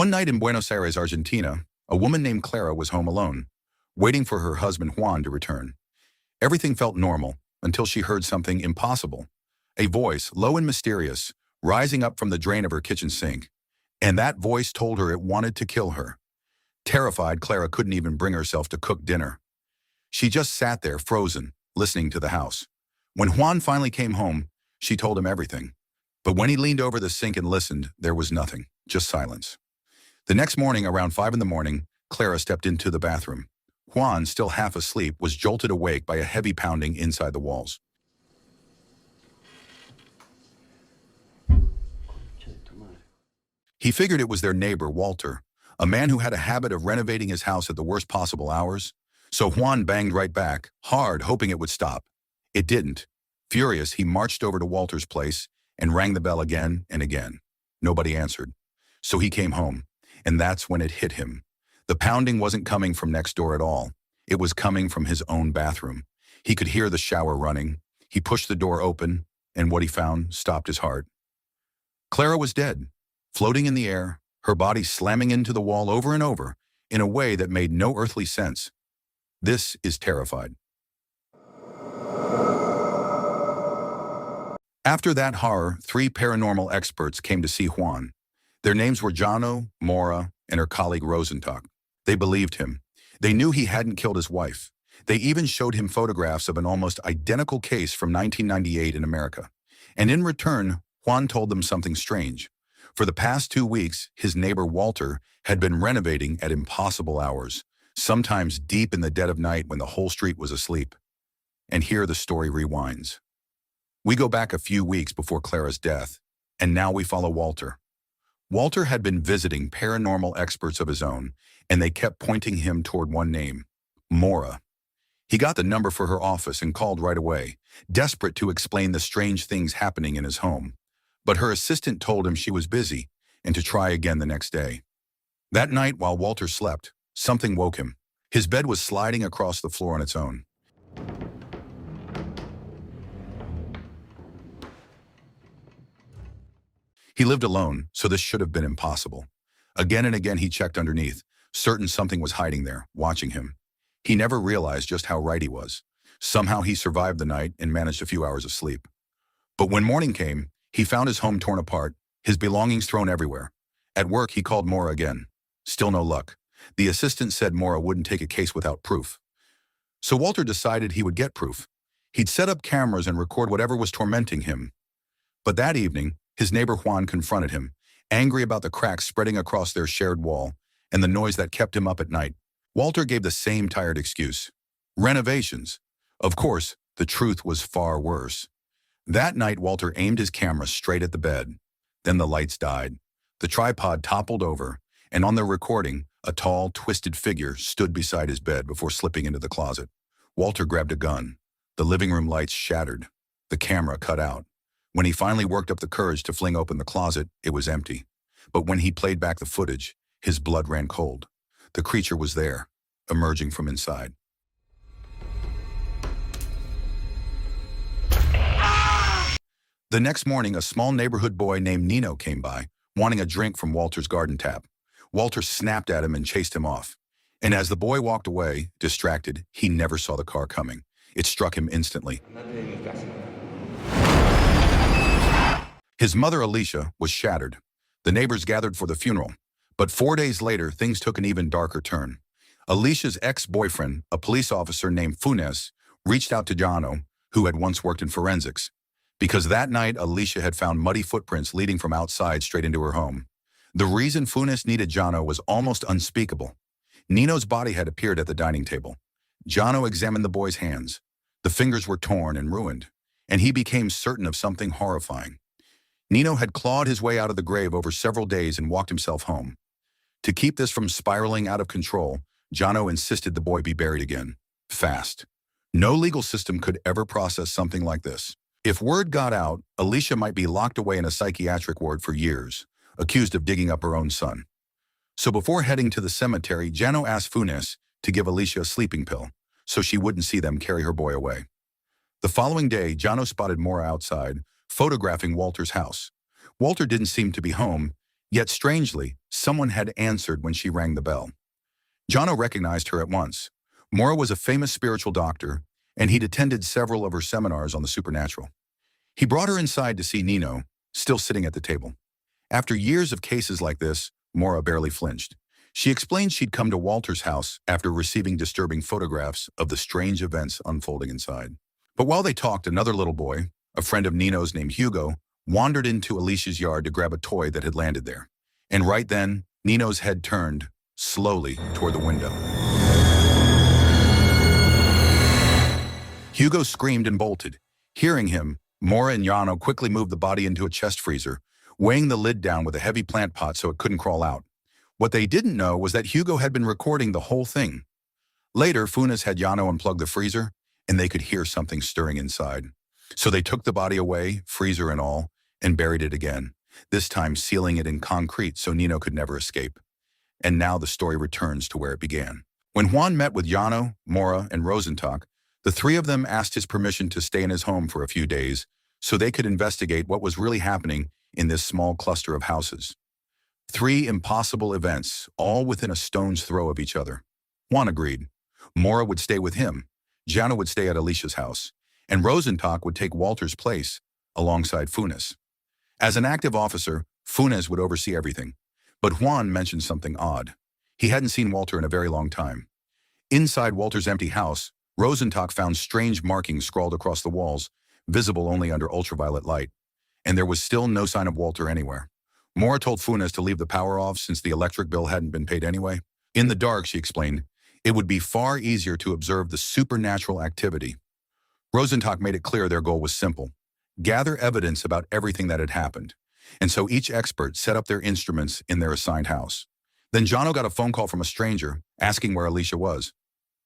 One night in Buenos Aires, Argentina, a woman named Clara was home alone, waiting for her husband Juan to return. Everything felt normal until she heard something impossible. A voice, low and mysterious, rising up from the drain of her kitchen sink. And that voice told her it wanted to kill her. Terrified, Clara couldn't even bring herself to cook dinner. She just sat there, frozen, listening to the house. When Juan finally came home, she told him everything. But when he leaned over the sink and listened, there was nothing, just silence. The next morning, around 5 a.m, Clara stepped into the bathroom. Juan, still half asleep, was jolted awake by a heavy pounding inside the walls. He figured it was their neighbor, Walter, a man who had a habit of renovating his house at the worst possible hours. So Juan banged right back, hard, hoping it would stop. It didn't. Furious, he marched over to Walter's place and rang the bell again and again. Nobody answered. So he came home, and that's when it hit him. The pounding wasn't coming from next door at all. It was coming from his own bathroom. He could hear the shower running. He pushed the door open, and what he found stopped his heart. Clara was dead, floating in the air, her body slamming into the wall over and over in a way that made no earthly sense. This is Terrified. After that horror, 3 paranormal experts came to see Juan. Their names were Jano, Mora, and her colleague Rosenstock. They believed him. They knew he hadn't killed his wife. They even showed him photographs of an almost identical case from 1998 in America. And in return, Juan told them something strange. For the past 2 weeks, his neighbor Walter had been renovating at impossible hours, sometimes deep in the dead of night when the whole street was asleep. And here the story rewinds. We go back a few weeks before Clara's death, and now we follow Walter. Walter had been visiting paranormal experts of his own, and they kept pointing him toward one name, Mora. He got the number for her office and called right away, desperate to explain the strange things happening in his home. But her assistant told him she was busy and to try again the next day. That night, while Walter slept, something woke him. His bed was sliding across the floor on its own. He lived alone, so this should have been impossible. Again and again he checked underneath, certain something was hiding there, watching him. He never realized just how right he was. Somehow he survived the night and managed a few hours of sleep. But when morning came, he found his home torn apart, his belongings thrown everywhere. At work, he called Mora again. Still no luck. The assistant said Mora wouldn't take a case without proof. So Walter decided he would get proof. He'd set up cameras and record whatever was tormenting him. But that evening, his neighbor Juan confronted him, angry about the cracks spreading across their shared wall and the noise that kept him up at night. Walter gave the same tired excuse. Renovations. Of course, the truth was far worse. That night, Walter aimed his camera straight at the bed. Then the lights died. The tripod toppled over, and on the recording, a tall, twisted figure stood beside his bed before slipping into the closet. Walter grabbed a gun. The living room lights shattered. The camera cut out. When he finally worked up the courage to fling open the closet, it was empty. But when he played back the footage, his blood ran cold. The creature was there, emerging from inside. The next morning, a small neighborhood boy named Nino came by, wanting a drink from Walter's garden tap. Walter snapped at him and chased him off. And as the boy walked away, distracted, he never saw the car coming. It struck him instantly. His mother, Alicia, was shattered. The neighbors gathered for the funeral. But 4 days later, things took an even darker turn. Alicia's ex-boyfriend, a police officer named Funes, reached out to Jano, who had once worked in forensics. Because that night, Alicia had found muddy footprints leading from outside straight into her home. The reason Funes needed Jano was almost unspeakable. Nino's body had appeared at the dining table. Jano examined the boy's hands. The fingers were torn and ruined, and he became certain of something horrifying. Nino had clawed his way out of the grave over several days and walked himself home. To keep this from spiraling out of control, Jano insisted the boy be buried again, fast. No legal system could ever process something like this. If word got out, Alicia might be locked away in a psychiatric ward for years, accused of digging up her own son. So before heading to the cemetery, Jano asked Funes to give Alicia a sleeping pill, so she wouldn't see them carry her boy away. The following day, Jano spotted Mora outside, photographing Walter's house. Walter didn't seem to be home, Yet strangely, someone had answered when she rang the bell. Jono recognized her at once. Maura was a famous spiritual doctor, and he'd attended several of her seminars on the supernatural. He brought her inside to see Nino, still sitting at the table. After years of cases like this, Maura barely flinched. She explained she'd come to Walter's house after receiving disturbing photographs of the strange events unfolding inside. But while they talked, another little boy, a friend of Nino's named Hugo, wandered into Alicia's yard to grab a toy that had landed there. And right then, Nino's head turned, slowly, toward the window. Hugo screamed and bolted. Hearing him, Maura and Jono quickly moved the body into a chest freezer, weighing the lid down with a heavy plant pot so it couldn't crawl out. What they didn't know was that Hugo had been recording the whole thing. Later, Funes had Jono unplug the freezer, and they could hear something stirring inside. So they took the body away, freezer and all, and buried it again, this time sealing it in concrete so Nino could never escape. And now the story returns to where it began. When Juan met with Jono, Maura, and Rosenstock, the three of them asked his permission to stay in his home for a few days so they could investigate what was really happening in this small cluster of houses. 3 impossible events, all within a stone's throw of each other. Juan agreed. Maura would stay with him, Jono would stay at Alicia's house, and Rosenstock would take Walter's place alongside Funes. As an active officer, Funes would oversee everything. But Juan mentioned something odd. He hadn't seen Walter in a very long time. Inside Walter's empty house, Rosenstock found strange markings scrawled across the walls, visible only under ultraviolet light. And there was still no sign of Walter anywhere. Maura told Funes to leave the power off since the electric bill hadn't been paid anyway. In the dark, she explained, it would be far easier to observe the supernatural activity. Rosenstock made it clear their goal was simple: gather evidence about everything that had happened. And so each expert set up their instruments in their assigned house. Then Jono got a phone call from a stranger asking where Alicia was.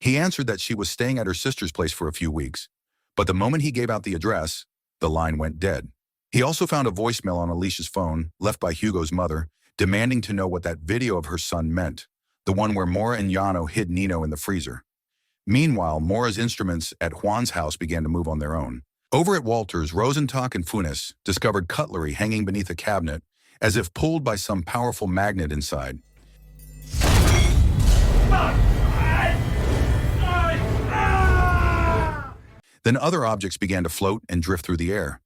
He answered that she was staying at her sister's place for a few weeks. But the moment he gave out the address, the line went dead. He also found a voicemail on Alicia's phone, left by Hugo's mother, demanding to know what that video of her son meant, the one where Maura and Jono hid Nino in the freezer. Meanwhile, Maura's instruments at Juan's house began to move on their own. Over at Walter's, Rosenstock and Funes discovered cutlery hanging beneath a cabinet, as if pulled by some powerful magnet inside. Then other objects began to float and drift through the air.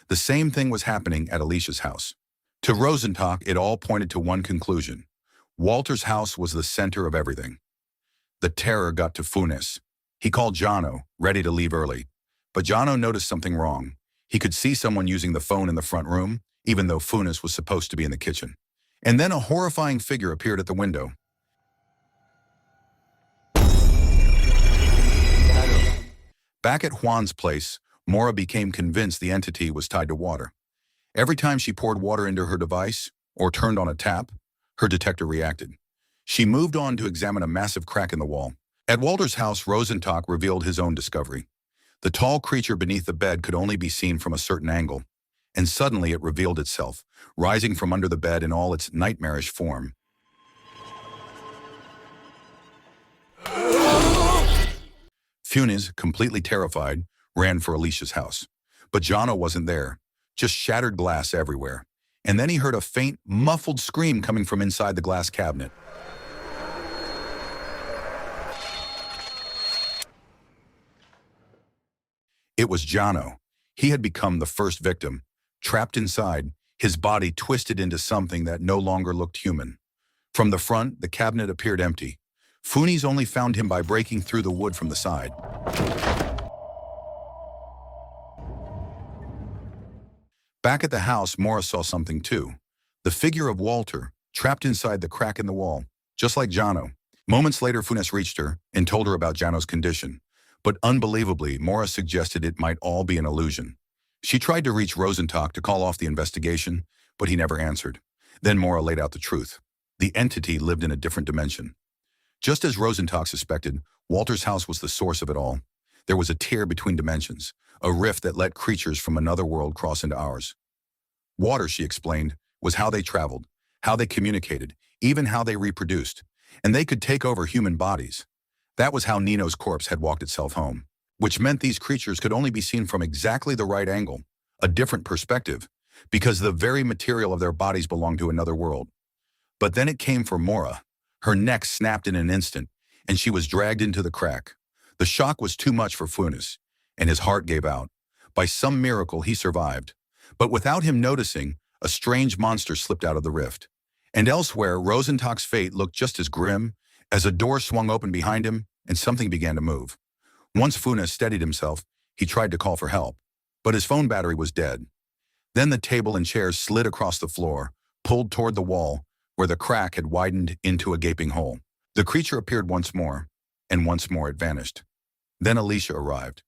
The same thing was happening at Alicia's house. To Rosenstock, it all pointed to one conclusion: Walter's house was the center of everything. The terror got to Funes. He called Jono, ready to leave early. But Jono noticed something wrong. He could see someone using the phone in the front room, even though Funes was supposed to be in the kitchen. And then a horrifying figure appeared at the window. Back at Juan's place, Maura became convinced the entity was tied to water. Every time she poured water into her device or turned on a tap, her detector reacted. She moved on to examine a massive crack in the wall. At Walter's house, Rosenstock revealed his own discovery. The tall creature beneath the bed could only be seen from a certain angle, and suddenly it revealed itself, rising from under the bed in all its nightmarish form. Funes, completely terrified, ran for Alicia's house. But Jono wasn't there, just shattered glass everywhere. And then he heard a faint, muffled scream coming from inside the glass cabinet. It was Jono. He had become the first victim. Trapped inside, his body twisted into something that no longer looked human. From the front, the cabinet appeared empty. Funes only found him by breaking through the wood from the side. Back at the house, Maura saw something too. The figure of Walter, trapped inside the crack in the wall, just like Jono. Moments later, Funes reached her and told her about Jono's condition. But unbelievably, Maura suggested it might all be an illusion. She tried to reach Rosenstock to call off the investigation, but he never answered. Then Maura laid out the truth. The entity lived in a different dimension. Just as Rosenstock suspected, Walter's house was the source of it all. There was a tear between dimensions, a rift that let creatures from another world cross into ours. Water, she explained, was how they traveled, how they communicated, even how they reproduced. And they could take over human bodies. That was how Nino's corpse had walked itself home, which meant these creatures could only be seen from exactly the right angle, a different perspective. because the very material of their bodies belonged to another world. But then it came for Mora. Her neck snapped in an instant, and she was dragged into the crack. The shock was too much for Funes, and his heart gave out. By some miracle, he survived. But without him noticing, a strange monster slipped out of the rift. And elsewhere, Rosentock's fate looked just as grim as a door swung open behind him and something began to move. Once Funes steadied himself, he tried to call for help, but his phone battery was dead. Then the table and chairs slid across the floor, pulled toward the wall, where the crack had widened into a gaping hole. The creature appeared once more, and once more it vanished. Then Alicia arrived.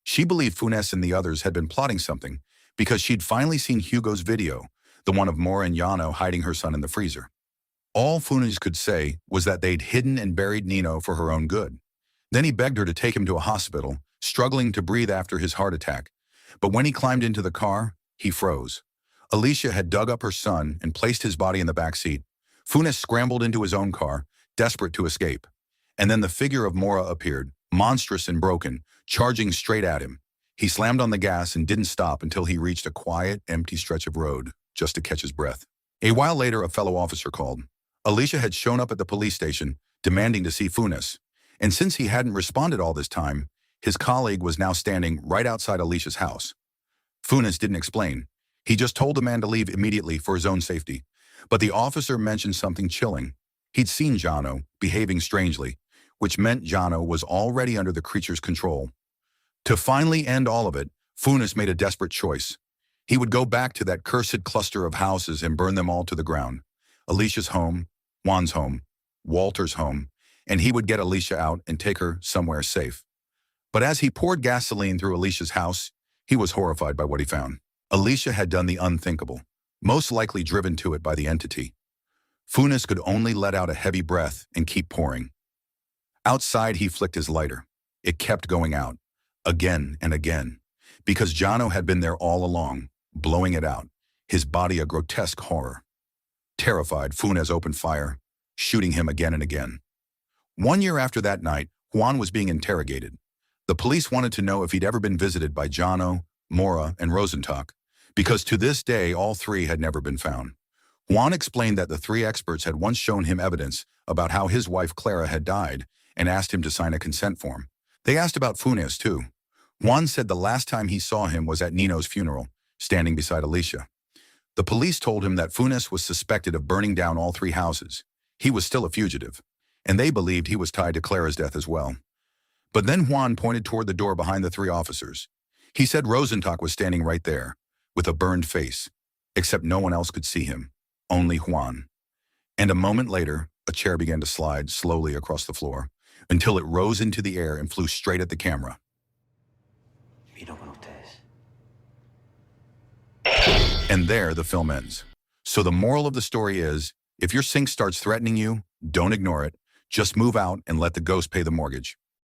She believed Funes and the others had been plotting something because she'd finally seen Hugo's video, the one of Mora and Yano hiding her son in the freezer. All Funes could say was that they'd hidden and buried Nino for her own good. Then he begged her to take him to a hospital, struggling to breathe after his heart attack. But when he climbed into the car, he froze. Alicia had dug up her son and placed his body in the back seat. Funes scrambled into his own car, desperate to escape. And then the figure of Mora appeared, monstrous and broken, charging straight at him. He slammed on the gas and didn't stop until he reached a quiet, empty stretch of road, just to catch his breath. A while later, a fellow officer called. Alicia had shown up at the police station, demanding to see Funes. And since he hadn't responded all this time, his colleague was now standing right outside Alicia's house. Funes didn't explain. He just told the man to leave immediately for his own safety. But the officer mentioned something chilling. He'd seen Jano behaving strangely, which meant Jano was already under the creature's control. To finally end all of it, Funes made a desperate choice. He would go back to that cursed cluster of houses and burn them all to the ground. Alicia's home, Juan's home, Walter's home, and he would get Alicia out and take her somewhere safe. But as he poured gasoline through Alicia's house, he was horrified by what he found. Alicia had done the unthinkable, most likely driven to it by the entity. Funes could only let out a heavy breath and keep pouring. Outside, he flicked his lighter. It kept going out, again and again, because Jano had been there all along, blowing it out, his body a grotesque horror. Terrified, Funes opened fire, shooting him again and again. 1 year after that night, Juan was being interrogated. The police wanted to know if he'd ever been visited by Jano, Mora, and Rosentock, because to this day, all three had never been found. Juan explained that the three experts had once shown him evidence about how his wife Clara had died and asked him to sign a consent form. They asked about Funes, too. Juan said the last time he saw him was at Nino's funeral, standing beside Alicia. The police told him that Funes was suspected of burning down all three houses. He was still a fugitive, and they believed he was tied to Clara's death as well. But then Juan pointed toward the door behind the three officers. He said Rosentock was standing right there, with a burned face, except no one else could see him, only Juan. And a moment later, a chair began to slide slowly across the floor, until it rose into the air and flew straight at the camera. And there, the film ends. So the moral of the story is, if your sink starts threatening you, don't ignore it. Just move out and let the ghost pay the mortgage.